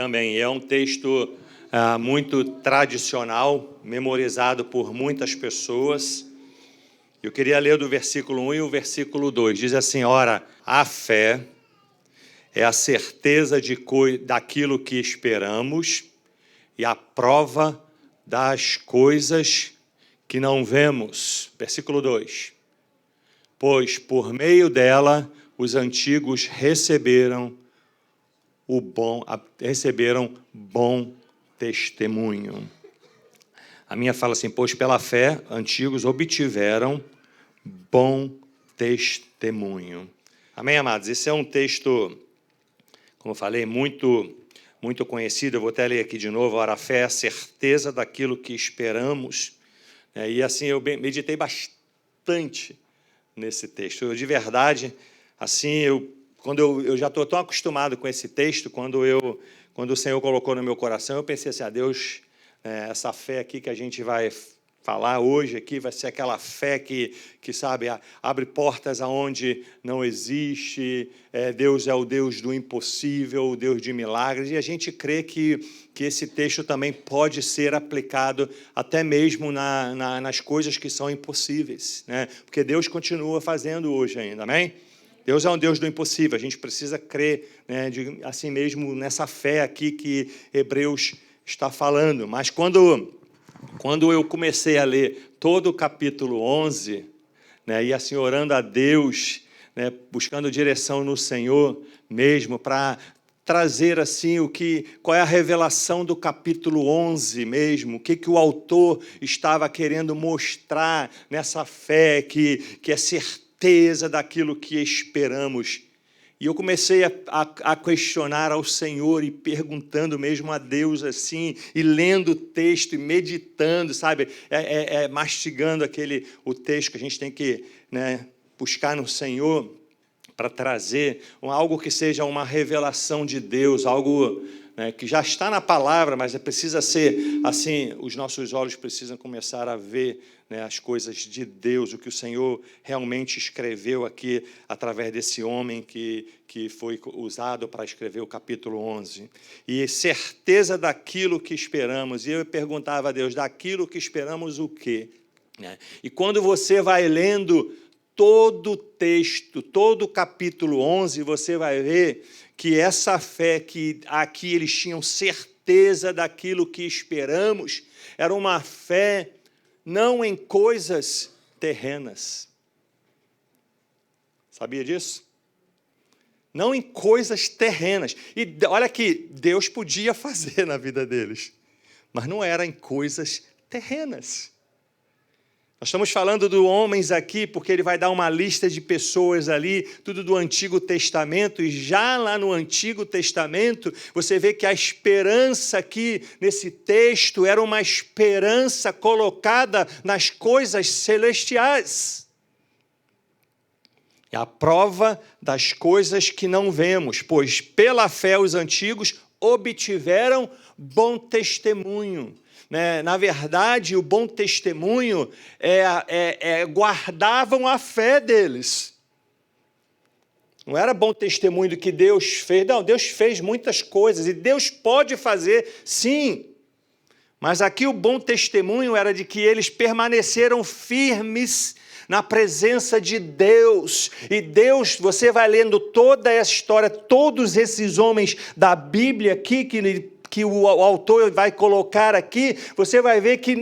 também. É um texto muito tradicional, memorizado por muitas pessoas. Eu queria ler do versículo 1 e o versículo 2. Diz assim: ora, a fé é a certeza daquilo que esperamos e a prova das coisas que não vemos. Versículo 2. Pois por meio dela os antigos receberam bom testemunho. A minha fala assim: pois pela fé antigos obtiveram bom testemunho. Amém, amados? Esse é um texto, como eu falei, muito conhecido. Eu vou até ler aqui de novo. Ora, a fé é a certeza daquilo que esperamos. E assim, eu meditei bastante nesse texto. Eu, de verdade, assim, quando eu já estou tão acostumado com esse texto, quando o Senhor colocou no meu coração, eu pensei assim: Deus, essa fé aqui que a gente vai falar hoje aqui vai ser aquela fé que sabe, abre portas aonde não existe. Deus é o Deus do impossível, o Deus de milagres, e a gente crê que esse texto também pode ser aplicado até mesmo nas coisas que são impossíveis, né? Porque Deus continua fazendo hoje ainda, amém? Deus é um Deus do impossível, a gente precisa crer, né, assim mesmo nessa fé aqui que Hebreus está falando. Mas quando eu comecei a ler todo o capítulo 11, né, e assim orando a Deus, né, buscando direção no Senhor mesmo, para trazer assim qual é a revelação do capítulo 11 mesmo, o que o autor estava querendo mostrar nessa fé que é certeza daquilo que esperamos. E eu comecei a questionar ao Senhor e perguntando mesmo a Deus assim, e lendo o texto e meditando, sabe? Mastigando o texto que a gente tem que, né, buscar no Senhor para trazer algo que seja uma revelação de Deus, algo, né, que já está na palavra, mas precisa ser assim, os nossos olhos precisam começar a ver, né, as coisas de Deus, o que o Senhor realmente escreveu aqui através desse homem que foi usado para escrever o capítulo 11. E certeza daquilo que esperamos. E eu perguntava a Deus: daquilo que esperamos o quê? E quando você vai lendo todo o texto, todo o capítulo 11, você vai ver que essa fé que aqui eles tinham certeza daquilo que esperamos, era uma fé não em coisas terrenas. Sabia disso? Não em coisas terrenas. E olha que Deus podia fazer na vida deles, mas não era em coisas terrenas. Nós estamos falando de homens aqui, porque ele vai dar uma lista de pessoas ali, tudo do Antigo Testamento, e já lá no Antigo Testamento, você vê que a esperança aqui, nesse texto, era uma esperança colocada nas coisas celestiais. É a prova das coisas que não vemos, pois pela fé os antigos obtiveram bom testemunho. Na verdade, o bom testemunho guardavam a fé deles. Não era bom testemunho do que Deus fez. Não, Deus fez muitas coisas e Deus pode fazer, sim. Mas aqui o bom testemunho era de que eles permaneceram firmes na presença de Deus. E Deus, você vai lendo toda essa história, todos esses homens da Bíblia aqui, que o autor vai colocar aqui, você vai ver que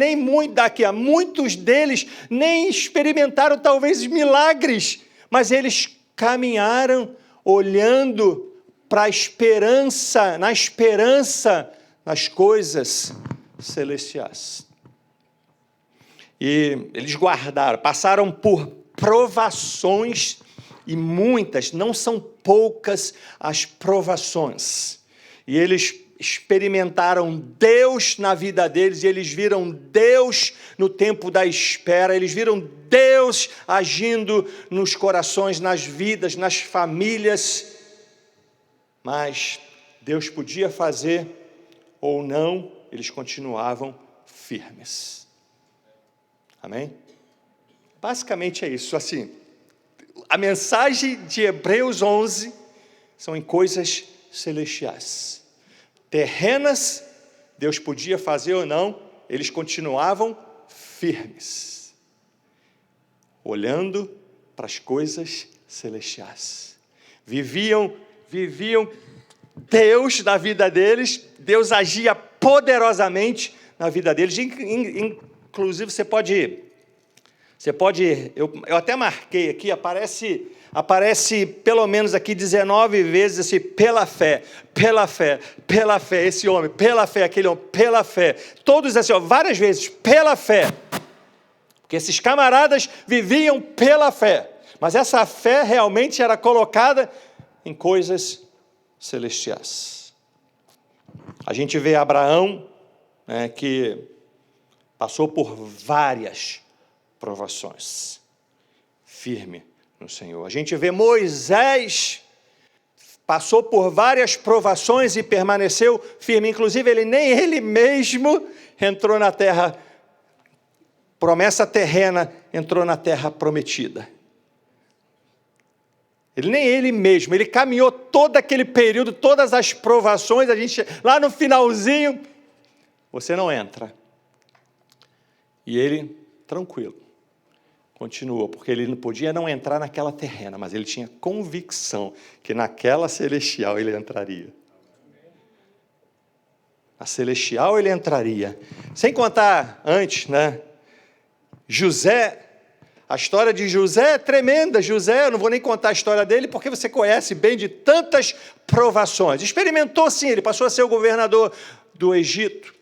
muitos deles nem experimentaram talvez milagres, mas eles caminharam olhando para a esperança, na esperança nas coisas celestiais. E eles guardaram, passaram por provações, e muitas, não são poucas as provações. E eles experimentaram Deus na vida deles, e eles viram Deus no tempo da espera, eles viram Deus agindo nos corações, nas vidas, nas famílias. Mas Deus podia fazer ou não, eles continuavam firmes. Amém? Basicamente é isso. Assim, a mensagem de Hebreus 11 são em coisas celestiais. terrenas, Deus podia fazer ou não, eles continuavam firmes, olhando para as coisas celestiais. Viviam Deus na vida deles, Deus agia poderosamente na vida deles. Inclusive, você pode eu até marquei aqui, aparece pelo menos aqui 19 vezes assim, pela fé, esse homem, pela fé, aquele homem, pela fé. Todos assim, várias vezes, pela fé. Porque esses camaradas viviam pela fé. Mas essa fé realmente era colocada em coisas celestiais. A gente vê Abraão, né, que passou por várias provações, firme no Senhor. A gente vê Moisés, passou por várias provações e permaneceu firme. Inclusive, nem ele mesmo entrou na terra, promessa terrena, entrou na terra prometida. Nem ele mesmo, ele caminhou todo aquele período, todas as provações, lá no finalzinho, você não entra. E ele, tranquilo, continuou, porque ele não podia não entrar naquela terrena, mas ele tinha convicção que naquela celestial ele entraria. Na celestial ele entraria. Sem contar antes, né? José, a história de José é tremenda. José, eu não vou nem contar a história dele, porque você conhece bem de tantas provações. Experimentou sim, ele passou a ser o governador do Egito.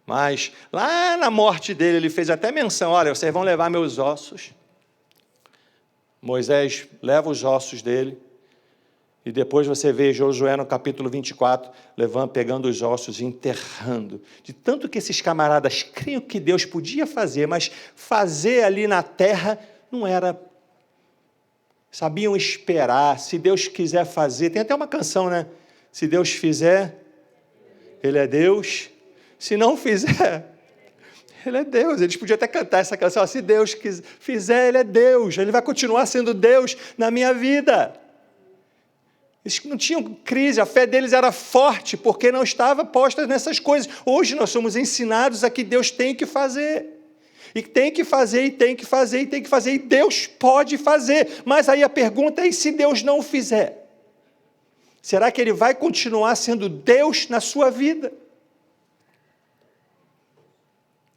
Mas lá na morte dele, ele fez até menção, olha, vocês vão levar meus ossos. Moisés leva os ossos dele. E depois você vê Josué no capítulo 24, pegando os ossos e enterrando. De tanto que esses camaradas criam que Deus podia fazer, mas fazer ali na terra não era. Sabiam esperar, se Deus quiser fazer. Tem até uma canção, né? Se Deus fizer, Ele é Deus. Se não fizer, Ele é Deus. Eles podiam até cantar essa canção. Se Deus fizer, Ele é Deus. Ele vai continuar sendo Deus na minha vida. Eles não tinham crise, a fé deles era forte, porque não estava posta nessas coisas. Hoje nós somos ensinados a que Deus tem que fazer. E tem que fazer, e tem que fazer, e tem que fazer. E Deus pode fazer. Mas aí a pergunta é, e se Deus não o fizer? Será que Ele vai continuar sendo Deus na sua vida?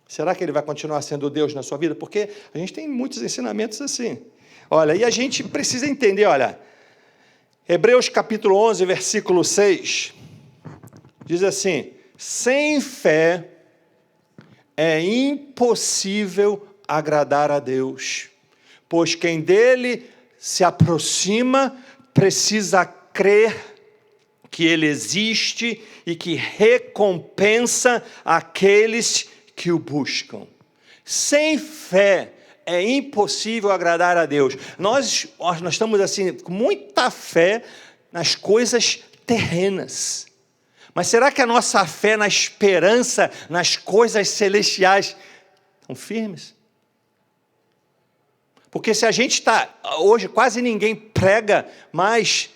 Será que Ele vai continuar sendo Deus na sua vida? Porque a gente tem muitos ensinamentos assim. Olha, e a gente precisa entender, olha, Hebreus capítulo 11, versículo 6, diz assim, sem fé é impossível agradar a Deus, pois quem dele se aproxima precisa crer que Ele existe e que recompensa aqueles que o buscam. Sem fé é impossível agradar a Deus. Nós estamos assim, com muita fé nas coisas terrenas. Mas será que a nossa fé na esperança, nas coisas celestiais, estão firmes? Porque se a gente está, hoje quase ninguém prega mais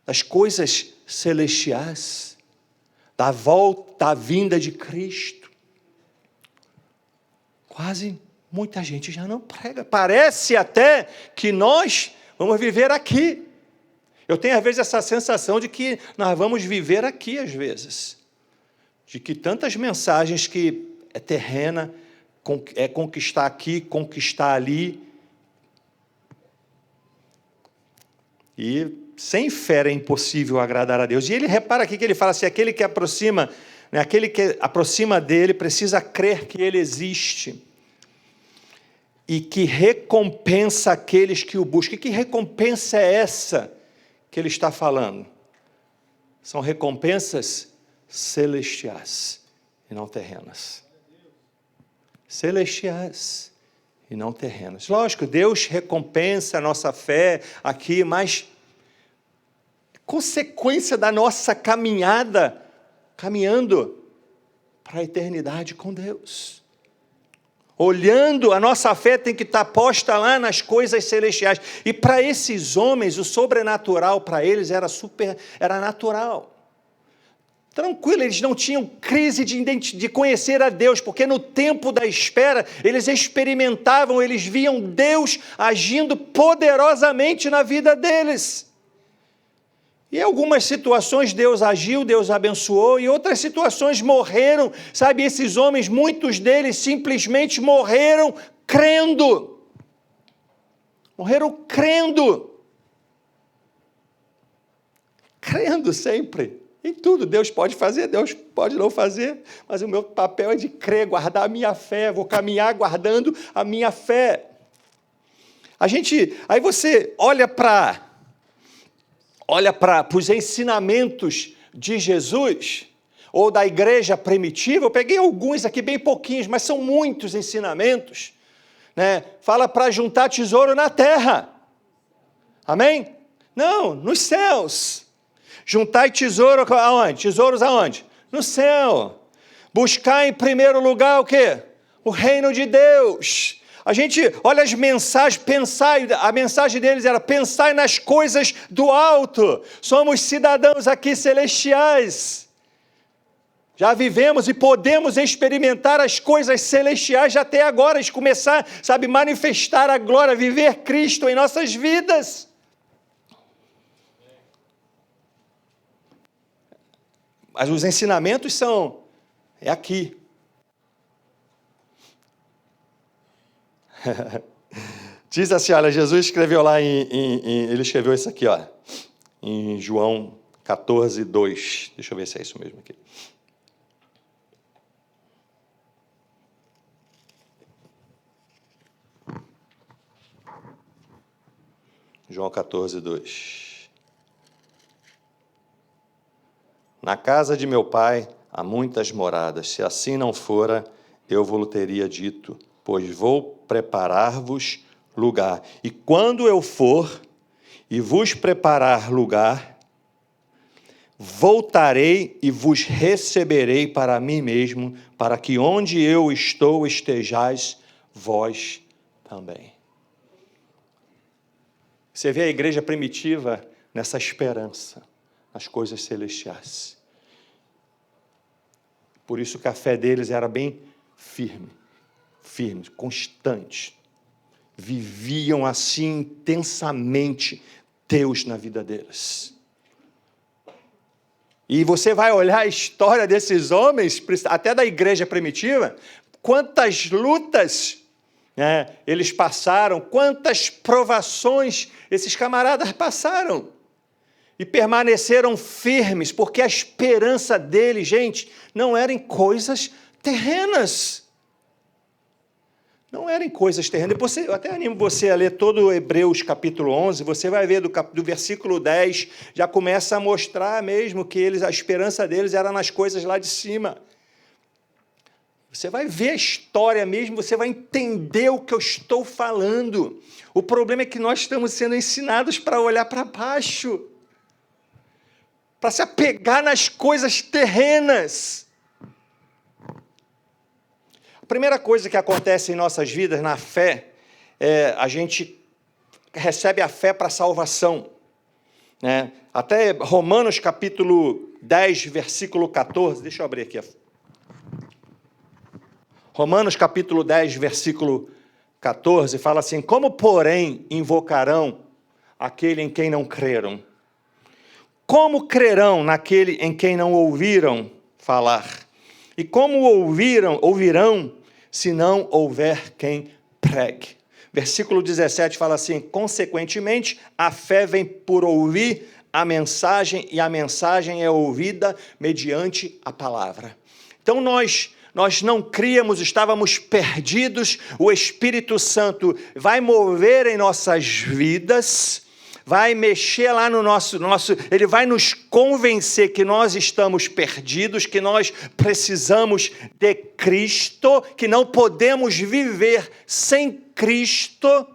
das coisas celestiais, da volta, da vinda de Cristo. Quase muita gente já não prega. Parece até que nós vamos viver aqui. Eu tenho, às vezes, essa sensação de que nós vamos viver aqui, às vezes. De que tantas mensagens que é terrena, é conquistar aqui, conquistar ali. E sem fé é impossível agradar a Deus. E ele repara aqui que ele fala assim, aquele que aproxima dele precisa crer que Ele existe. E que recompensa aqueles que o buscam. E que recompensa é essa que ele está falando? São recompensas celestiais e não terrenas. Celestiais e não terrenas. Lógico, Deus recompensa a nossa fé aqui, mas consequência da nossa caminhando para a eternidade com Deus. Olhando, a nossa fé tem que estar posta lá nas coisas celestiais. E para esses homens, o sobrenatural para eles era natural. tranquilo, eles não tinham crise de conhecer a Deus, porque no tempo da espera, eles experimentavam, eles viam Deus agindo poderosamente na vida deles. E em algumas situações Deus agiu, Deus abençoou, e outras situações morreram, sabe, esses homens, muitos deles simplesmente morreram crendo. Morreram crendo. Crendo sempre. Em tudo, Deus pode fazer, Deus pode não fazer, mas o meu papel é de crer, guardar a minha fé, vou caminhar guardando a minha fé. Aí você olha para os ensinamentos de Jesus, ou da igreja primitiva, eu peguei alguns aqui, bem pouquinhos, mas são muitos ensinamentos, né? Fala para juntar tesouro na terra, amém? Não, nos céus. Juntai tesouro aonde? Tesouros aonde? No céu. Buscar em primeiro lugar o quê? O reino de Deus. A gente olha as mensagens, a mensagem deles era pensar nas coisas do alto. Somos cidadãos aqui celestiais. Já vivemos e podemos experimentar as coisas celestiais já até agora, de começar, sabe, manifestar a glória, viver Cristo em nossas vidas. Mas os ensinamentos é aqui. Diz assim, olha, Jesus escreveu lá ele escreveu isso aqui, ó, em João 14, 2. Deixa eu ver se é isso mesmo aqui. João 14, 2. Na casa de meu pai há muitas moradas. Se assim não fora, eu vou-lhe teria dito, pois vou preparar-vos lugar. E quando eu for e vos preparar lugar, voltarei e vos receberei para mim mesmo, para que onde eu estou estejais vós também. Você vê a igreja primitiva nessa esperança, nas coisas celestiais. Por isso que a fé deles era bem firme, constante. Viviam assim intensamente Deus na vida deles. E você vai olhar a história desses homens, até da igreja primitiva, quantas lutas, né, eles passaram, quantas provações esses camaradas passaram. E permaneceram firmes, porque a esperança deles, gente, não era em coisas terrenas. Não era em coisas terrenas. Depois eu até animo você a ler todo Hebreus capítulo 11, você vai ver do versículo 10, já começa a mostrar mesmo que a esperança deles era nas coisas lá de cima. Você vai ver a história mesmo, você vai entender o que eu estou falando. O problema é que nós estamos sendo ensinados para olhar para baixo, para se apegar nas coisas terrenas. A primeira coisa que acontece em nossas vidas, na fé, a gente recebe a fé para a salvação, né? Até Romanos capítulo 10, versículo 14, deixa eu abrir aqui. Romanos capítulo 10, versículo 14, fala assim, como, porém, invocarão aquele em quem não creram? Como crerão naquele em quem não ouviram falar? E como ouvirão, se não houver quem pregue? Versículo 17 fala assim, consequentemente, a fé vem por ouvir a mensagem, e a mensagem é ouvida mediante a palavra. Então nós não críamos, estávamos perdidos, o Espírito Santo vai mover em nossas vidas, vai mexer lá no nosso, ele vai nos convencer que nós estamos perdidos, que nós precisamos de Cristo, que não podemos viver sem Cristo,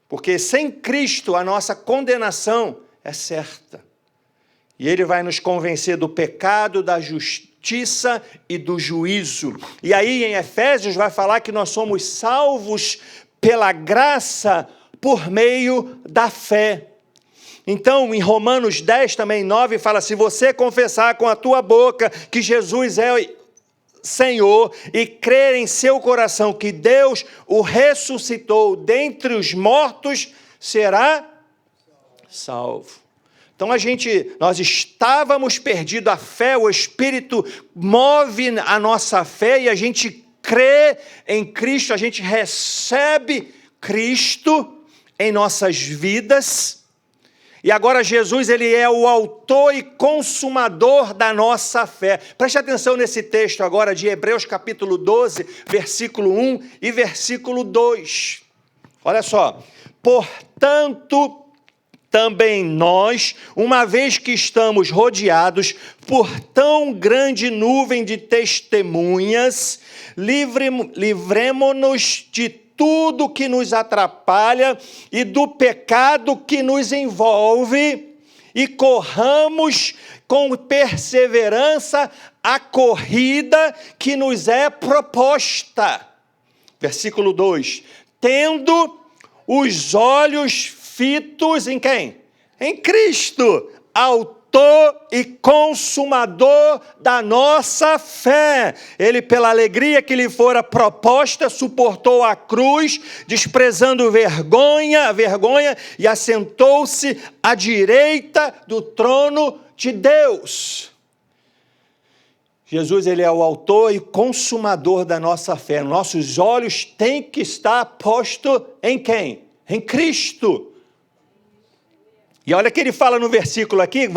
porque sem Cristo a nossa condenação é certa. E ele vai nos convencer do pecado, da justiça e do juízo. E aí em Efésios vai falar que nós somos salvos pela graça por meio da fé. Então, em Romanos 10, também 9, fala, se você confessar com a tua boca que Jesus é Senhor e crer em seu coração que Deus o ressuscitou dentre os mortos, será salvo. Então nós estávamos perdidos, a fé, o Espírito move a nossa fé e a gente crê em Cristo, a gente recebe Cristo em nossas vidas. E agora Jesus, ele é o autor e consumador da nossa fé. Preste atenção nesse texto agora de Hebreus capítulo 12, versículo 1 e versículo 2. Olha só. Portanto, também nós, uma vez que estamos rodeados por tão grande nuvem de testemunhas, livremo-nos de tudo que nos atrapalha e do pecado que nos envolve e corramos com perseverança a corrida que nos é proposta. Versículo 2. Tendo os olhos fitos em quem? Em Cristo, autor e consumador da nossa fé. Ele, pela alegria que lhe fora proposta, suportou a cruz, desprezando a vergonha, e assentou-se à direita do trono de Deus. Jesus, ele é o autor e consumador da nossa fé. Nossos olhos têm que estar postos em quem? Em Cristo. E olha que ele fala no versículo aqui,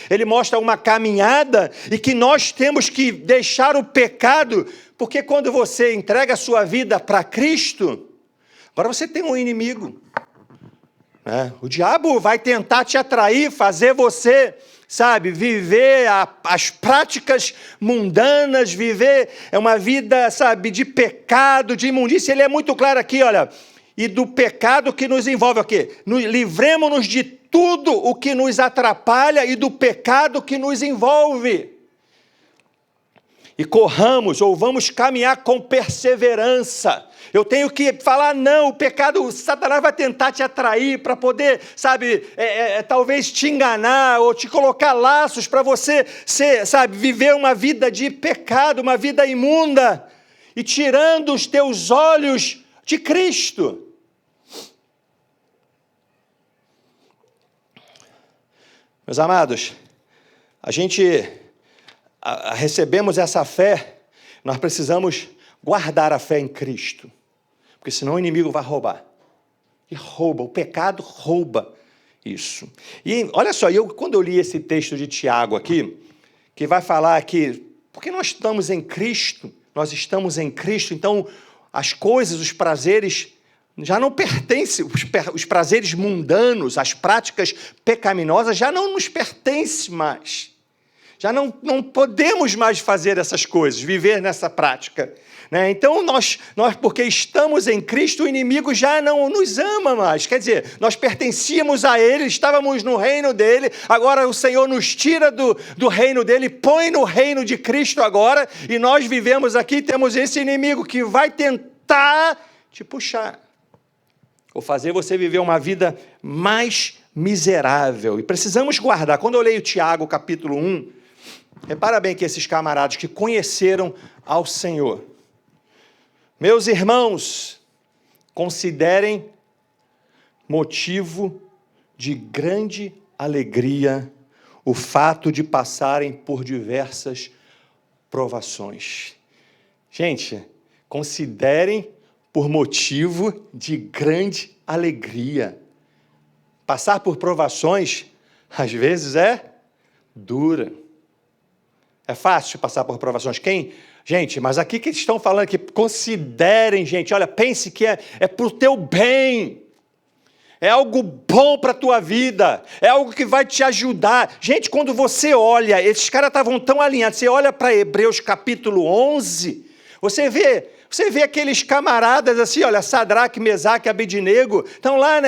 ele mostra uma caminhada e que nós temos que deixar o pecado, porque quando você entrega a sua vida para Cristo, agora você tem um inimigo. O diabo vai tentar te atrair, fazer você, viver as práticas mundanas, viver uma vida, de pecado, de imundícia. Ele é muito claro aqui, olha, e do pecado que nos envolve aqui. Livremo-nos de tudo o que nos atrapalha e do pecado que nos envolve. E corramos, ou vamos caminhar com perseverança. Eu tenho que falar, não, o pecado, Satanás vai tentar te atrair para poder, talvez te enganar ou te colocar laços para você viver uma vida de pecado, uma vida imunda, e tirando os teus olhos de Cristo. Meus amados, recebemos essa fé, nós precisamos guardar a fé em Cristo, porque senão o inimigo vai roubar. E rouba, o pecado rouba isso. E olha só, quando eu li esse texto de Tiago aqui, que vai falar que, porque nós estamos em Cristo, então as coisas, os prazeres, já não pertencem, os prazeres mundanos, as práticas pecaminosas já não nos pertencem mais. Já não podemos mais fazer essas coisas, viver nessa prática. Então, nós, porque estamos em Cristo, o inimigo já não nos ama mais. Quer dizer, nós pertencíamos a Ele, estávamos no reino dEle, agora o Senhor nos tira do reino dEle, põe no reino de Cristo agora, e nós vivemos aqui, temos esse inimigo que vai tentar te puxar, ou fazer você viver uma vida mais miserável. E precisamos guardar. Quando eu leio Tiago, capítulo 1, repara bem que esses camaradas que conheceram ao Senhor. Meus irmãos, considerem motivo de grande alegria o fato de passarem por diversas provações. Gente, considerem por motivo de grande alegria. Passar por provações, às vezes, é dura. É fácil passar por provações. Gente, mas aqui que eles estão falando que considerem, gente, olha, pense que é para o teu bem. É algo bom para a tua vida. É algo que vai te ajudar. Gente, quando você olha, esses caras estavam tão alinhados, você olha para Hebreus capítulo 11, você vê aqueles camaradas assim, olha, Sadraque, Mesaque, Abednego, estão lá,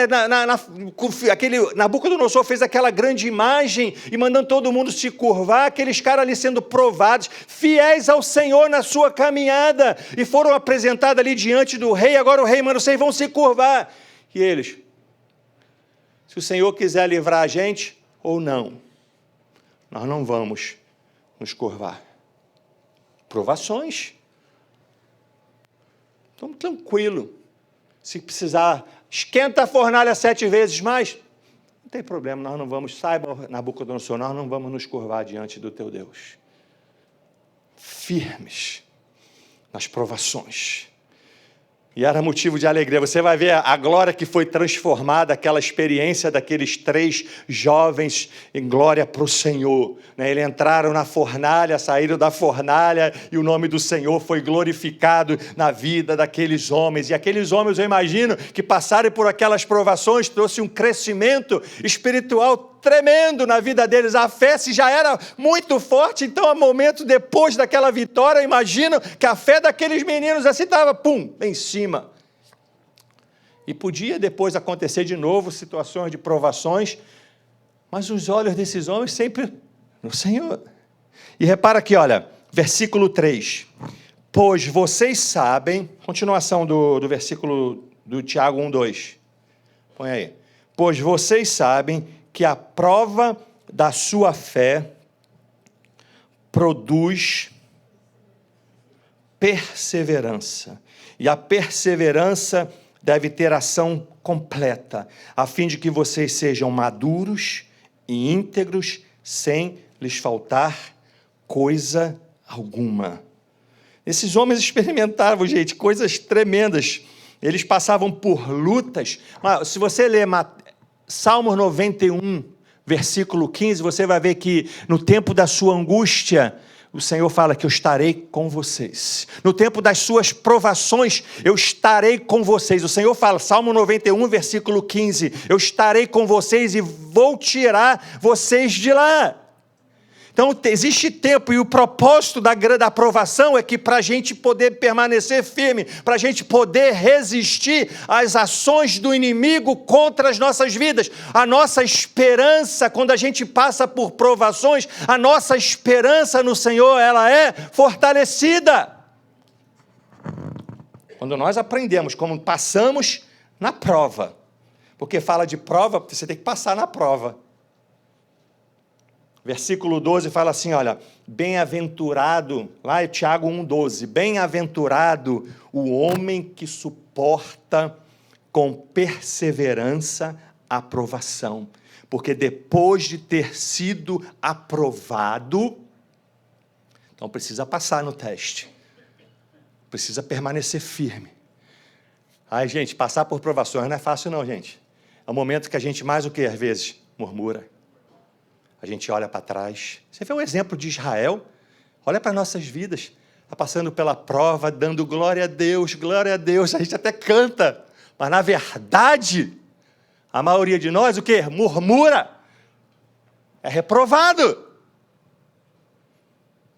Nabucodonosor fez aquela grande imagem e mandando todo mundo se curvar, aqueles caras ali sendo provados, fiéis ao Senhor na sua caminhada, e foram apresentados ali diante do rei, agora o rei manda, vocês vão se curvar. E eles, se o Senhor quiser livrar a gente ou não, nós não vamos nos curvar. Provações. Então, tranquilo. Se precisar, esquenta a fornalha 7 vezes mais, não tem problema, nós não vamos, saiba, Nabucodonosor, nós não vamos nos curvar diante do teu Deus. Firmes nas provações. E era motivo de alegria. Você vai ver a glória que foi transformada, aquela experiência daqueles 3 jovens em glória para o Senhor. Eles entraram na fornalha, saíram da fornalha e o nome do Senhor foi glorificado na vida daqueles homens. E aqueles homens, eu imagino, que passaram por aquelas provações, trouxe um crescimento espiritual tremendo na vida deles. A fé, se já era muito forte, então, a momento depois daquela vitória, eu imagino que a fé daqueles meninos assim estava, pum, em cima. E podia depois acontecer de novo situações de provações, mas os olhos desses homens sempre no Senhor. E repara aqui, olha, versículo 3. Pois vocês sabem, continuação do versículo do Tiago 1:2. Põe aí. Pois vocês sabem que a prova da sua fé produz perseverança. E a perseverança deve ter ação completa, a fim de que vocês sejam maduros e íntegros, sem lhes faltar coisa alguma. Esses homens experimentavam, gente, coisas tremendas. Eles passavam por lutas. Mas, se você ler Salmo 91, versículo 15, você vai ver que no tempo da sua angústia, o Senhor fala que eu estarei com vocês. No tempo das suas provações, eu estarei com vocês. O Senhor fala, Salmo 91, versículo 15, eu estarei com vocês e vou tirar vocês de lá. Então, existe tempo, e o propósito da aprovação é que para a gente poder permanecer firme, para a gente poder resistir às ações do inimigo contra as nossas vidas. A nossa esperança, quando a gente passa por provações, a nossa esperança no Senhor, ela é fortalecida. Quando nós aprendemos como passamos na prova, porque fala de prova, você tem que passar na prova. Versículo 12 fala assim, olha, bem-aventurado, lá é Tiago 1,12, bem-aventurado o homem que suporta com perseverança a provação, porque depois de ter sido aprovado, então precisa passar no teste, precisa permanecer firme. Ai, gente, passar por provações não é fácil não, gente. É o momento que a gente mais o que, às vezes, murmura. A gente olha para trás. Você vê o exemplo de Israel? Olha para nossas vidas. Está passando pela prova, dando glória a Deus, glória a Deus. A gente até canta. Mas, na verdade, a maioria de nós, o quê? Murmura. É reprovado.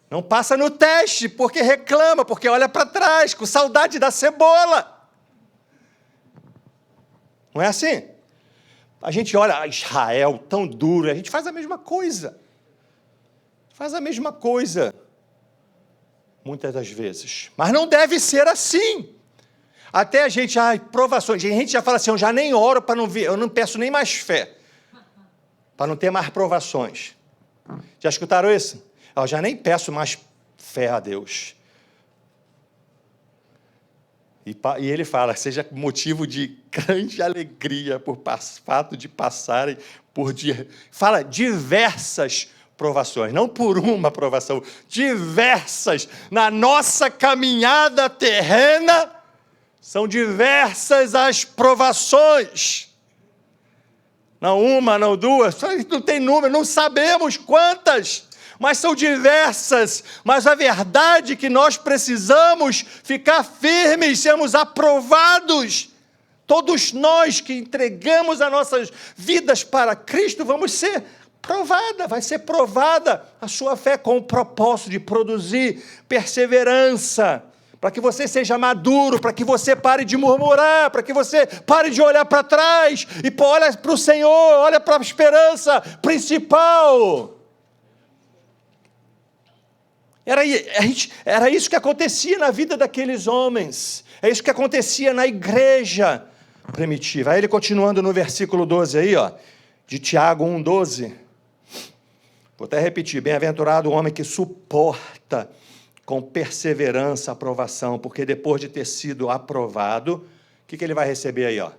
Não passa no teste, porque reclama, porque olha para trás, com saudade da cebola. Não é assim? A gente olha Israel tão duro, a gente faz a mesma coisa. Faz a mesma coisa, muitas das vezes. Mas não deve ser assim. Até a gente, provações, a gente já fala assim, eu já nem oro para não ver, eu não peço nem mais fé, para não ter mais provações. Já escutaram isso? Eu já nem peço mais fé a Deus. E ele fala, seja motivo de grande alegria por fato de passarem por fala diversas provações, não por uma provação, diversas. Na nossa caminhada terrena, são diversas as provações. Não uma, não duas, não tem número, não sabemos quantas. Mas são diversas, mas a verdade é que nós precisamos ficar firmes, sermos aprovados. Todos nós que entregamos as nossas vidas para Cristo, vamos ser provada, vai ser provada a sua fé com o propósito de produzir perseverança, para que você seja maduro, para que você pare de murmurar, para que você pare de olhar para trás e olha para o Senhor, olha para a esperança principal. Era isso que acontecia na vida daqueles homens. É isso que acontecia na igreja. primitiva. Aí ele continuando no versículo 12 aí, ó, de Tiago 1,12. Vou até repetir. Bem-aventurado o homem que suporta com perseverança a aprovação, porque depois de ter sido aprovado, o que ele vai receber aí, ó?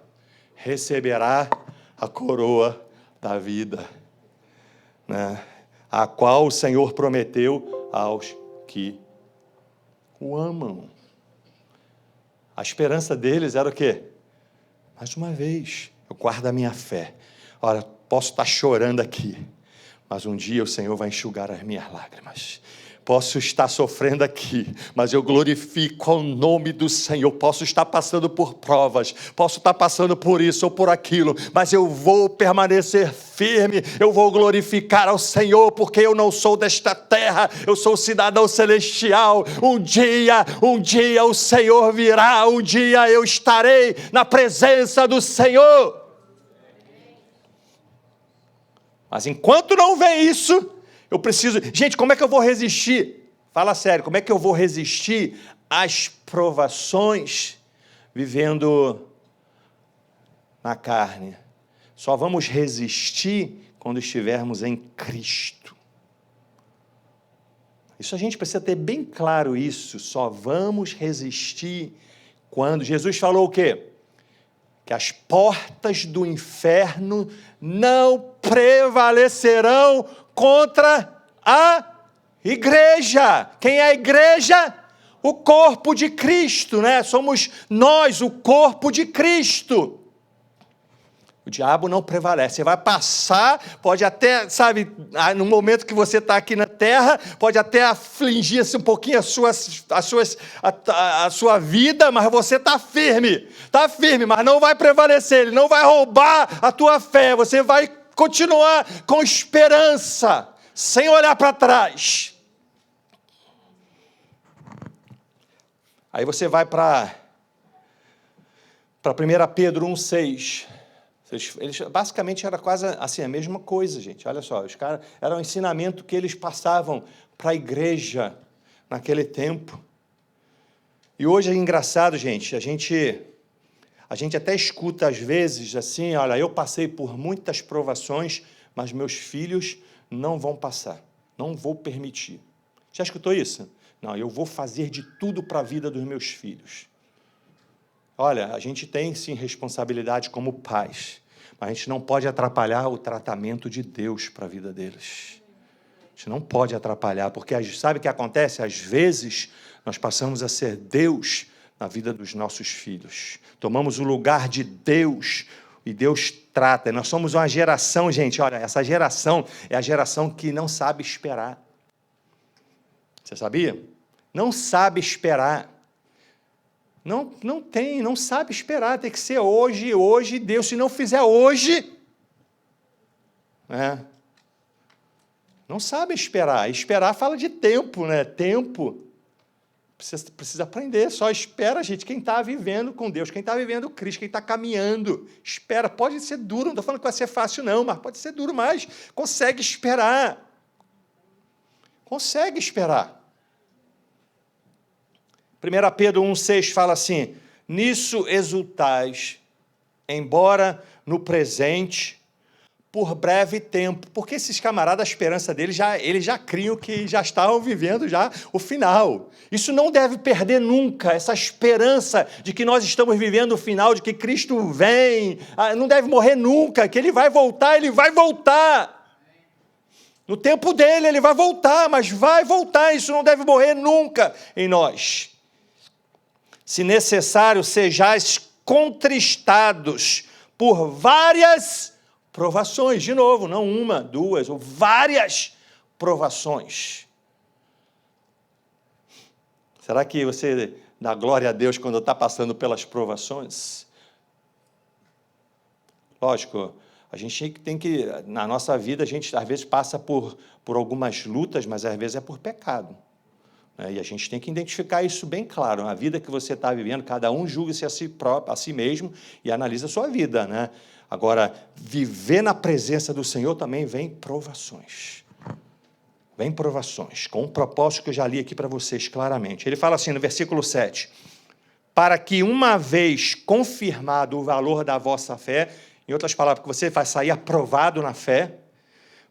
Receberá a coroa da vida, né? A qual o Senhor prometeu aos que o amam. A esperança deles era o quê? Mais uma vez, eu guardo a minha fé. Ora, posso estar chorando aqui, mas um dia o Senhor vai enxugar as minhas lágrimas. Posso estar sofrendo aqui, mas eu glorifico o nome do Senhor. Posso estar passando por provas, posso estar passando por isso ou por aquilo, mas eu vou permanecer firme, eu vou glorificar ao Senhor, porque eu não sou desta terra, eu sou cidadão celestial. Um dia o Senhor virá, um dia eu estarei na presença do Senhor. Mas enquanto não vem isso, eu preciso... Gente, como é que eu vou resistir? Fala sério, como é que eu vou resistir às provações vivendo na carne? Só vamos resistir quando estivermos em Cristo. Isso a gente precisa ter bem claro isso. Só vamos resistir quando... Jesus falou o quê? Que as portas do inferno não prevalecerão contra a igreja. Quem é a igreja? O corpo de Cristo, né? Somos nós, o corpo de Cristo. O diabo não prevalece. Você vai passar, pode até, sabe, no momento que você está aqui na terra, pode até afligir-se um pouquinho a sua vida, mas você está firme, mas não vai prevalecer, ele não vai roubar a tua fé, você vai continuar com esperança, sem olhar para trás. Aí você vai para 1 Pedro 1,6. Eles, basicamente era quase assim a mesma coisa, gente. Olha só, os caras, era um ensinamento que eles passavam para a igreja naquele tempo. E hoje é engraçado, gente, a gente até escuta às vezes assim, olha, eu passei por muitas provações, mas meus filhos não vão passar, não vou permitir. Já escutou isso? Não, eu vou fazer de tudo para a vida dos meus filhos. Olha, a gente tem sim responsabilidade como pais, mas a gente não pode atrapalhar o tratamento de Deus para a vida deles. A gente não pode atrapalhar, porque sabe o que acontece? Às vezes nós passamos a ser Deus na vida dos nossos filhos. Tomamos o lugar de Deus e Deus trata. Nós somos uma geração, gente, olha, essa geração é a geração que não sabe esperar. Você sabia? Não sabe esperar. Não sabe esperar, tem que ser hoje, Deus, se não fizer hoje, não sabe esperar. Esperar fala de tempo, né? Tempo. Precisa aprender, só espera, gente, quem está vivendo com Deus, quem está vivendo Cristo, quem está caminhando, espera. Pode ser duro, não estou falando que vai ser fácil, não, mas pode ser duro, mas consegue esperar. Consegue esperar. 1 Pedro 1,6 fala assim, nisso exultais, embora no presente, por breve tempo, porque esses camaradas, a esperança deles, eles já criam que já estavam vivendo já o final. Isso não deve perder nunca, essa esperança de que nós estamos vivendo o final, de que Cristo vem, não deve morrer nunca, que Ele vai voltar, No tempo dele, Ele vai voltar, mas vai voltar, isso não deve morrer nunca em nós. Se necessário, sejais contristados por várias provações. De novo, não uma, duas, ou várias provações. Será que você dá glória a Deus quando está passando pelas provações? Lógico, a gente tem que, na nossa vida, a gente às vezes passa por algumas lutas, mas às vezes é por pecado. E a gente tem que identificar isso bem claro. A vida que você está vivendo, cada um julga-se a si mesmo e analisa a sua vida, né? Agora, viver na presença do Senhor também vem provações. Vem provações, com um propósito que eu já li aqui para vocês claramente. Ele fala assim no versículo 7, para que, uma vez confirmado o valor da vossa fé, em outras palavras, que você vai sair aprovado na fé,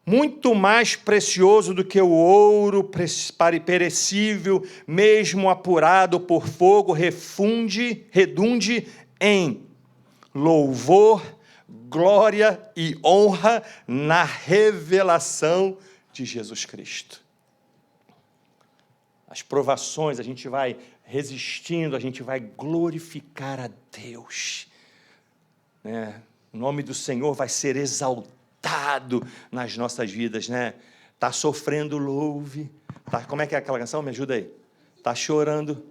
muito mais precioso do que o ouro perecível, mesmo apurado por fogo, redunde em louvor, glória e honra na revelação de Jesus Cristo. As provações, a gente vai resistindo, a gente vai glorificar a Deus, né? O nome do Senhor vai ser exaltado nas nossas vidas, né? Está sofrendo, louve. Tá, como é que é aquela canção? Me ajuda aí. Está chorando.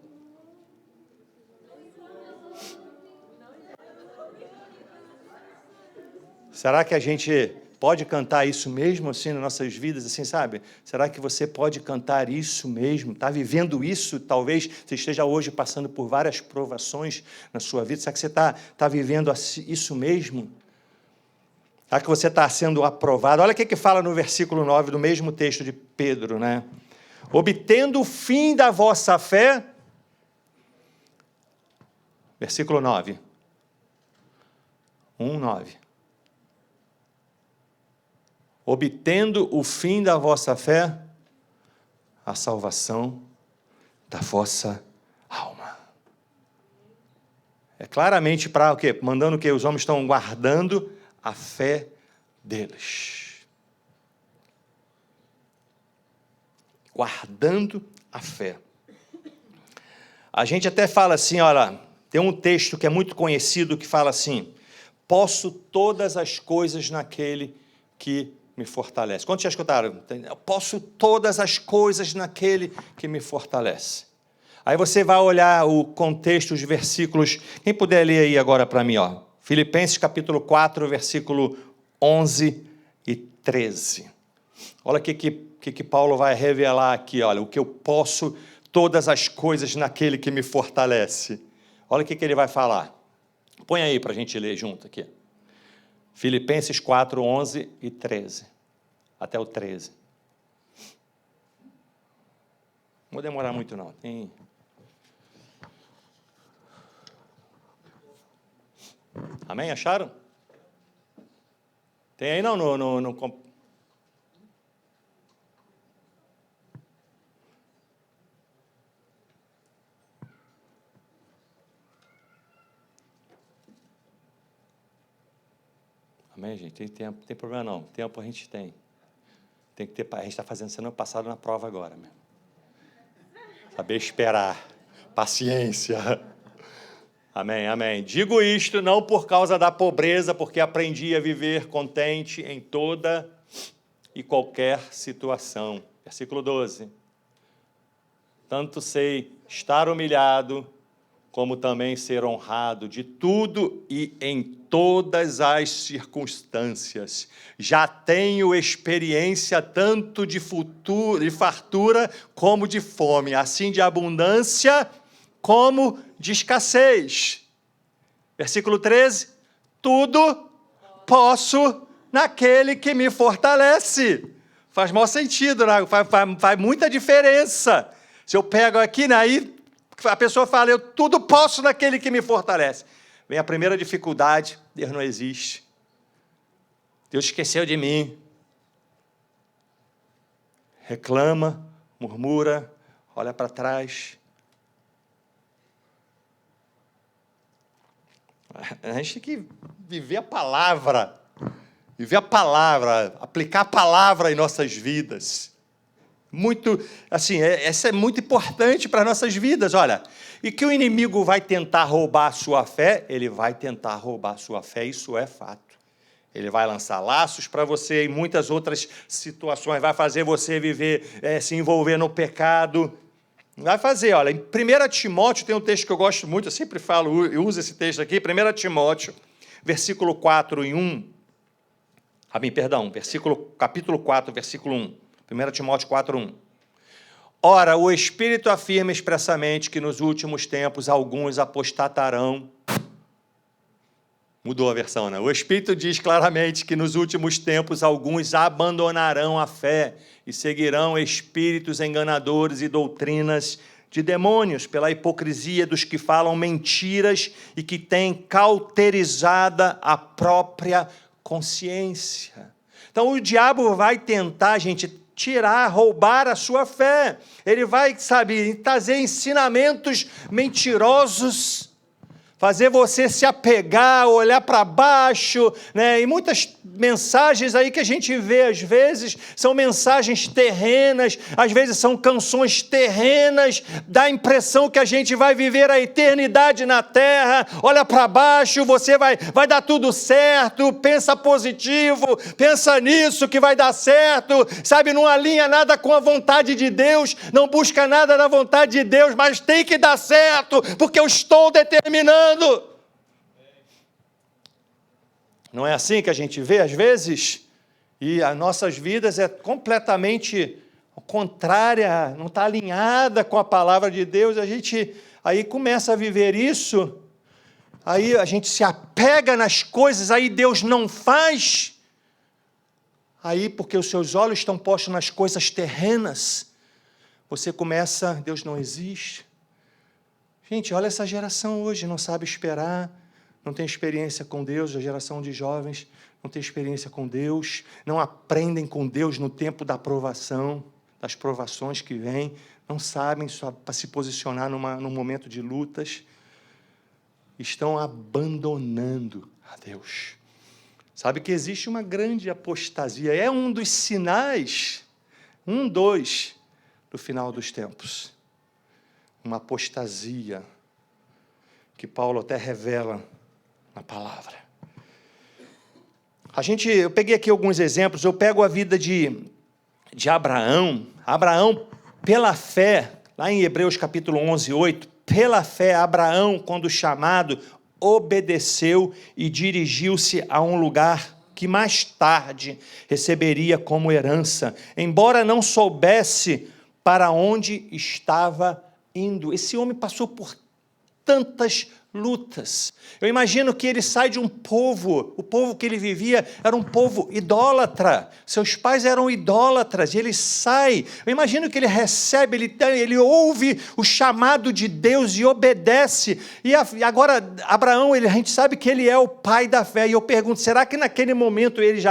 Será que a gente pode cantar isso mesmo assim nas nossas vidas, assim, sabe? Será que você pode cantar isso mesmo? Está vivendo isso? Talvez você esteja hoje passando por várias provações na sua vida. Será que você está vivendo isso mesmo? Será que você está sendo aprovado? Olha o que fala no versículo 9 do mesmo texto de Pedro, né? Obtendo o fim da vossa fé, versículo 9. 1:9. Obtendo o fim da vossa fé, a salvação da vossa alma. É claramente para o quê? Mandando que os homens estão guardando a fé deles. Guardando a fé. A gente até fala assim, olha, tem um texto que é muito conhecido que fala assim: posso todas as coisas naquele que me fortalece. Quantos já escutaram? Eu posso todas as coisas naquele que me fortalece. Aí você vai olhar o contexto, os versículos. Quem puder ler aí agora para mim, ó. Filipenses capítulo 4, versículo 11 e 13. Olha o que Paulo vai revelar aqui, olha, o que eu posso, todas as coisas naquele que me fortalece. Olha o que ele vai falar. Põe aí para a gente ler junto aqui. Filipenses 4, 11 e 13. Até o 13. Não vou demorar muito, não. Amém? Acharam? Tem aí não? Amém, gente? Tem tempo, não tem problema não. Tempo a gente tem. Tem que ter, a gente está fazendo semana passada na prova agora mesmo. Saber esperar. Paciência. Amém, amém. Digo isto não por causa da pobreza, porque aprendi a viver contente em toda e qualquer situação. Versículo 12. Tanto sei estar humilhado, como também ser honrado de tudo e em todas as circunstâncias. Já tenho experiência tanto de fartura como de fome, assim de abundância como de escassez. Versículo 13. Tudo posso naquele que me fortalece. Faz maior sentido, né? Faz muita diferença. Se eu pego aqui, né, aí a pessoa fala, eu tudo posso naquele que me fortalece. Vem a primeira dificuldade, Deus não existe. Deus esqueceu de mim. Reclama, murmura, olha para trás. A gente tem que viver a palavra, aplicar a palavra em nossas vidas. Muito, assim, essa é muito importante para as nossas vidas, olha. E que o inimigo vai tentar roubar a sua fé, ele vai tentar roubar a sua fé, isso é fato. Ele vai lançar laços para você em muitas outras situações, vai fazer você viver, se envolver no pecado. Vai fazer, olha, em 1 Timóteo tem um texto que eu gosto muito, eu sempre falo, eu uso esse texto aqui, 1 Timóteo, versículo 4 e 1. Capítulo 4, versículo 1. 1 Timóteo 4, 1. Ora, o Espírito afirma expressamente que nos últimos tempos alguns apostatarão. Mudou a versão, né? O Espírito diz claramente que nos últimos tempos alguns abandonarão a fé e seguirão espíritos enganadores e doutrinas de demônios, pela hipocrisia dos que falam mentiras e que têm cauterizada a própria consciência. Então o diabo vai tentar, gente, tirar, roubar a sua fé. Ele vai, trazer ensinamentos mentirosos, fazer você se apegar, olhar para baixo, né? E muitas mensagens aí que a gente vê, às vezes, são mensagens terrenas, às vezes são canções terrenas, dá a impressão que a gente vai viver a eternidade na terra, olha para baixo, você vai dar tudo certo, pensa positivo, pensa nisso que vai dar certo, não alinha nada com a vontade de Deus, não busca nada da vontade de Deus, mas tem que dar certo, porque eu estou determinando. Não é assim que a gente vê às vezes? E as nossas vidas é completamente contrária, não está alinhada com a palavra de Deus. A gente aí começa a viver isso, aí a gente se apega nas coisas, aí Deus não faz. Aí, porque os seus olhos estão postos nas coisas terrenas, você começa, Deus não existe. Gente, olha essa geração hoje, não sabe esperar, não tem experiência com Deus, a geração de jovens não tem experiência com Deus, não aprendem com Deus no tempo da aprovação, das provações que vêm, não sabem só para se posicionar num momento de lutas, estão abandonando a Deus. Sabe que existe uma grande apostasia, é um dos sinais, do final dos tempos. Uma apostasia que Paulo até revela na palavra. Eu peguei aqui alguns exemplos, eu pego a vida de Abraão. Abraão, pela fé, lá em Hebreus capítulo 11, 8, pela fé, Abraão, quando chamado, obedeceu e dirigiu-se a um lugar que mais tarde receberia como herança, embora não soubesse para onde estava indo. Esse homem passou por tantas lutas. Eu imagino que ele sai de um povo, o povo que ele vivia era um povo idólatra, seus pais eram idólatras, e ele sai, eu imagino que ele recebe, ele ouve o chamado de Deus e obedece, e agora Abraão, a gente sabe que ele é o pai da fé, e eu pergunto, será que naquele momento ele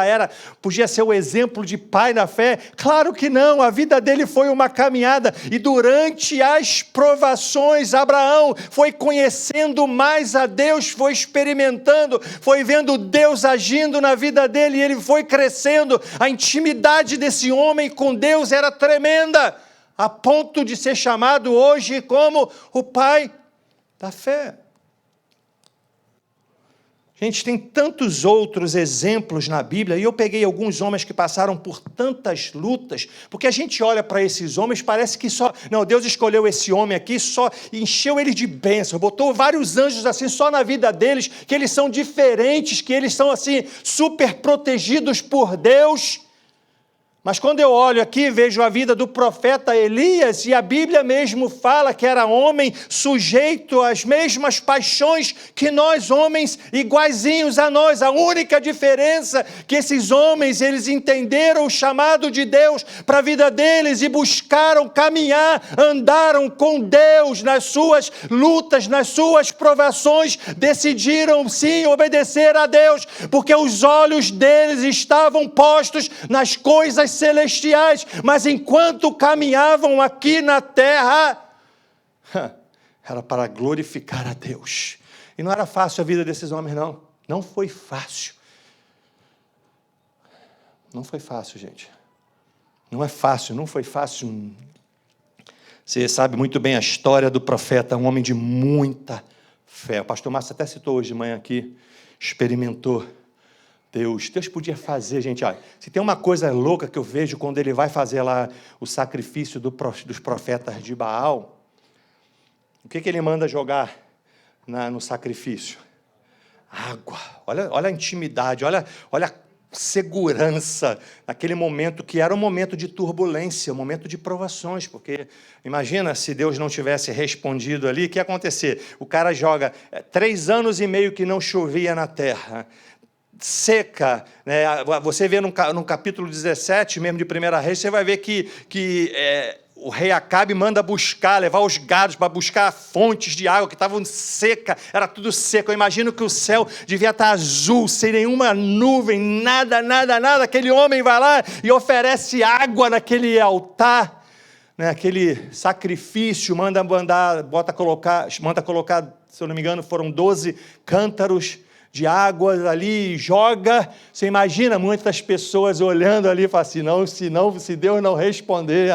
podia ser o exemplo de pai da fé? Claro que não, a vida dele foi uma caminhada, e durante as provações, Abraão foi conhecendo mais a Deus, foi experimentando, foi vendo Deus agindo na vida dele, e ele foi crescendo. A intimidade desse homem com Deus era tremenda, a ponto de ser chamado hoje como o pai da fé. Gente, tem tantos outros exemplos na Bíblia, e eu peguei alguns homens que passaram por tantas lutas, porque a gente olha para esses homens, parece que Deus escolheu esse homem aqui, só encheu ele de bênção, botou vários anjos assim, só na vida deles, que eles são diferentes, que eles são assim, super protegidos por Deus. Mas quando eu olho aqui, vejo a vida do profeta Elias, e a Bíblia mesmo fala que era homem sujeito às mesmas paixões que nós, homens iguaizinhos a nós. A única diferença que esses homens, eles entenderam o chamado de Deus para a vida deles e buscaram caminhar, andaram com Deus nas suas lutas, nas suas provações, decidiram sim obedecer a Deus, porque os olhos deles estavam postos nas coisas celestiais, mas enquanto caminhavam aqui na terra, era para glorificar a Deus. E não era fácil a vida desses homens, não. Não foi fácil. Não foi fácil, gente. Não é fácil, não foi fácil. Você sabe muito bem a história do profeta, um homem de muita fé. O pastor Márcio até citou hoje de manhã aqui, experimentou Deus podia fazer, gente, olha, se tem uma coisa louca que eu vejo quando ele vai fazer lá o sacrifício dos profetas de Baal, o que ele manda jogar no sacrifício? Água. Olha a intimidade, olha a segurança naquele momento que era um momento de turbulência, um momento de provações, porque imagina se Deus não tivesse respondido ali, o que ia acontecer? O cara joga 3 anos e meio que não chovia na terra, seca, né? Você vê no capítulo 17, mesmo de 1 Reis, você vai ver que o rei Acabe manda levar os gados para buscar fontes de água que estavam secas, era tudo seco. Eu imagino que o céu devia estar azul, sem nenhuma nuvem, nada. Aquele homem vai lá e oferece água naquele altar, né? Aquele sacrifício, manda colocar, se eu não me engano, foram 12 cântaros de água ali, joga. Você imagina muitas pessoas olhando ali e falam assim, se Deus não responder,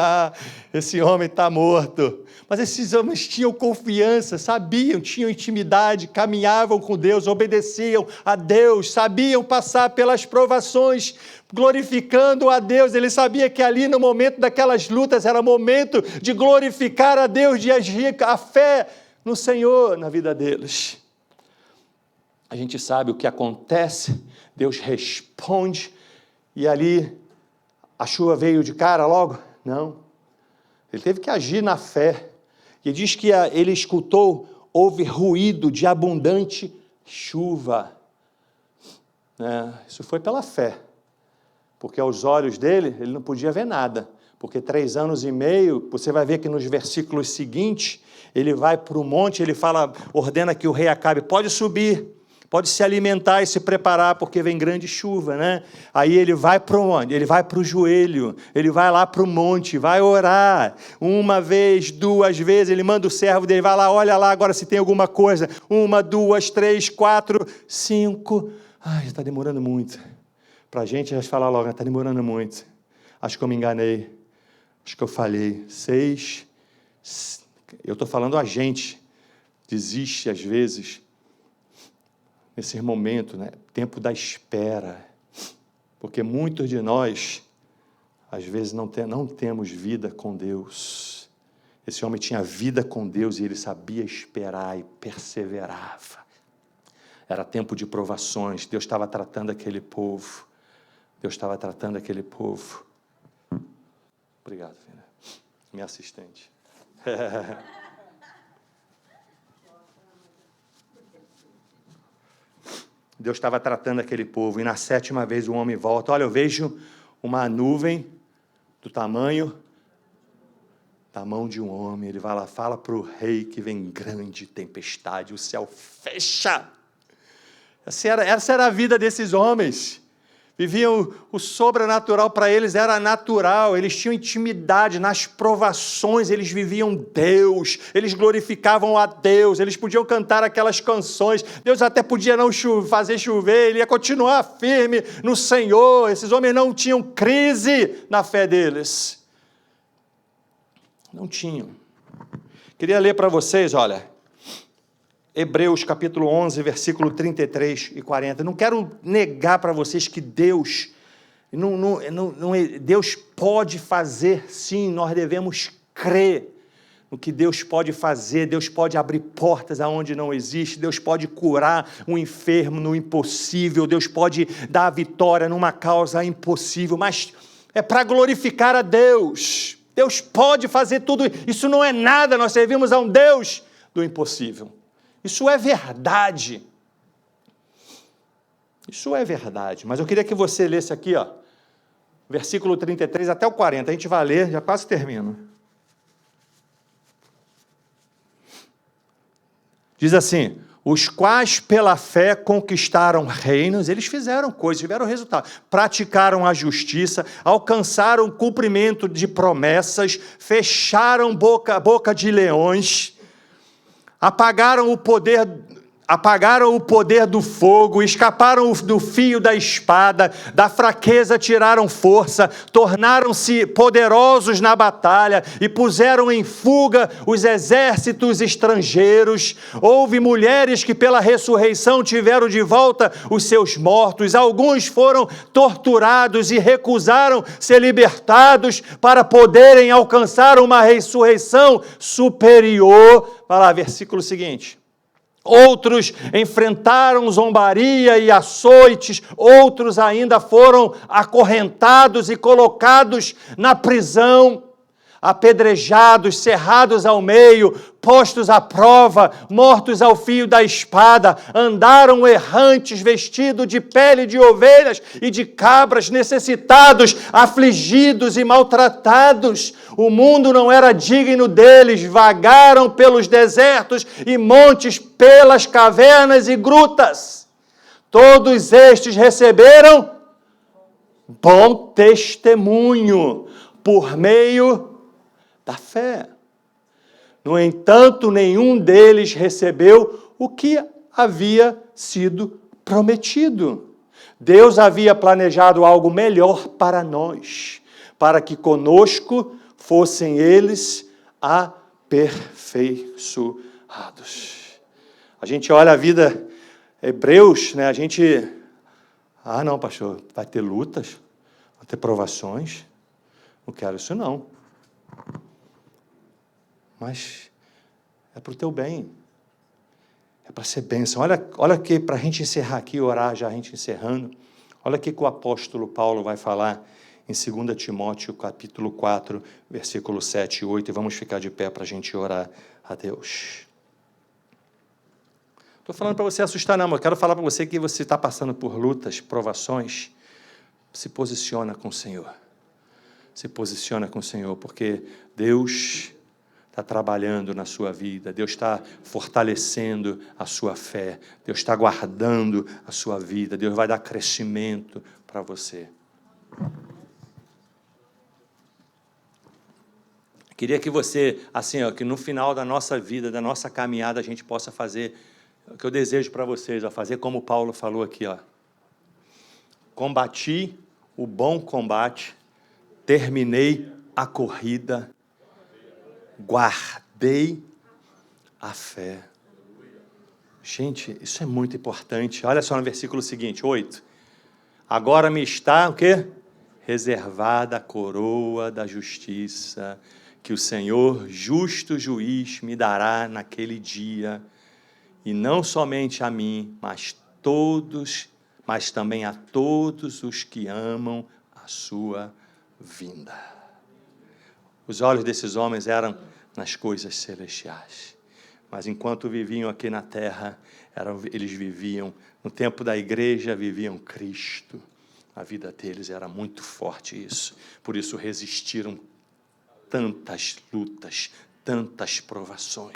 esse homem está morto. Mas esses homens tinham confiança, sabiam, tinham intimidade, caminhavam com Deus, obedeciam a Deus, sabiam passar pelas provações, glorificando a Deus. Ele sabia que ali no momento daquelas lutas era momento de glorificar a Deus, de agir a fé no Senhor na vida deles. A gente sabe o que acontece, Deus responde, e ali a chuva veio de cara logo? Não. Ele teve que agir na fé. E diz que ele escutou, houve ruído de abundante chuva. Isso foi pela fé, porque aos olhos dele, ele não podia ver nada, porque 3 anos e meio, você vai ver que nos versículos seguintes, ele vai para o monte, ele ordena que o rei Acabe pode subir, pode se alimentar e se preparar, porque vem grande chuva, né? Aí ele vai para onde? Ele vai para o joelho, ele vai lá para o monte, vai orar, 1 vez, 2 vezes, ele manda o servo dele, vai lá, olha lá agora se tem alguma coisa, 1, 2, 3, 4, 5, está demorando muito. Para a gente, a gente fala logo, está demorando muito, acho que eu me enganei, acho que eu falhei, 6, eu estou falando a gente, desiste às vezes, nesse momento, né? Tempo da espera, porque muitos de nós, às vezes, não temos vida com Deus. Esse homem tinha vida com Deus e ele sabia esperar e perseverava. Era tempo de provações, Deus estava tratando aquele povo. Obrigado, filha. Minha assistente. Deus estava tratando aquele povo, e na 7ª vez o homem volta. Olha, eu vejo uma nuvem do tamanho da mão de um homem. Ele vai lá, fala para o rei que vem grande tempestade, o céu fecha. Essa era a vida desses homens. Viviam o sobrenatural, para eles era natural, eles tinham intimidade, nas provações eles viviam Deus, eles glorificavam a Deus, eles podiam cantar aquelas canções, Deus até podia não fazer chover, ele ia continuar firme no Senhor. Esses homens não tinham crise na fé deles, não tinham. Queria ler para vocês, olha, Hebreus capítulo 11, versículo 33 e 40. Não quero negar para vocês que Deus pode fazer, sim, nós devemos crer no que Deus pode fazer. Deus pode abrir portas aonde não existe, Deus pode curar um enfermo no impossível, Deus pode dar a vitória numa causa impossível, mas é para glorificar a Deus. Deus pode fazer tudo, isso não é nada, nós servimos a um Deus do impossível. Isso é verdade. Isso é verdade. Mas eu queria que você lesse aqui, versículo 33 até o 40. A gente vai ler, já quase termino. Diz assim: os quais pela fé conquistaram reinos, eles fizeram coisas, tiveram resultado, praticaram a justiça, alcançaram o cumprimento de promessas, fecharam boca de leões, apagaram o poder do fogo, escaparam do fio da espada, da fraqueza tiraram força, tornaram-se poderosos na batalha e puseram em fuga os exércitos estrangeiros. Houve mulheres que pela ressurreição tiveram de volta os seus mortos, alguns foram torturados e recusaram ser libertados para poderem alcançar uma ressurreição superior. Vai lá, versículo seguinte. Outros enfrentaram zombaria e açoites, outros ainda foram acorrentados e colocados na prisão. apedrejados, cerrados ao meio, postos à prova, mortos ao fio da espada, andaram errantes, vestidos de pele de ovelhas e de cabras, necessitados, afligidos e maltratados. O mundo não era digno deles, vagaram pelos desertos e montes, pelas cavernas e grutas. Todos estes receberam bom testemunho por meio da fé. No entanto, nenhum deles recebeu o que havia sido prometido. Deus havia planejado algo melhor para nós, para que conosco fossem eles aperfeiçoados. A gente olha a vida, Hebreus, né? Não, pastor, vai ter lutas, vai ter provações. Não quero isso, não. Mas é para o teu bem. É para ser bênção. Olha aqui, para a gente encerrar aqui, orar já a gente encerrando. Olha o que o apóstolo Paulo vai falar em 2 Timóteo, capítulo 4, versículo 7 e 8. E vamos ficar de pé para a gente orar a Deus. Estou falando para você assustar, não, mas eu quero falar para você que você está passando por lutas, provações. Se posiciona com o Senhor. Se posiciona com o Senhor, porque Deus está trabalhando na sua vida, Deus está fortalecendo a sua fé, Deus está guardando a sua vida, Deus vai dar crescimento para você. Queria que você, assim, que no final da nossa vida, da nossa caminhada, a gente possa fazer o que eu desejo para vocês, fazer como Paulo falou aqui, combati o bom combate, terminei a corrida, guardei a fé. Gente, isso é muito importante. Olha só no versículo seguinte, 8. Agora me está, o quê? Reservada a coroa da justiça, que o Senhor, justo juiz, me dará naquele dia, e não somente a mim, mas também a todos os que amam a sua vinda. Os olhos desses homens eram nas coisas celestiais. Mas enquanto viviam aqui na terra, eles viviam, no tempo da igreja, viviam Cristo. A vida deles era muito forte isso. Por isso resistiram tantas lutas, tantas provações.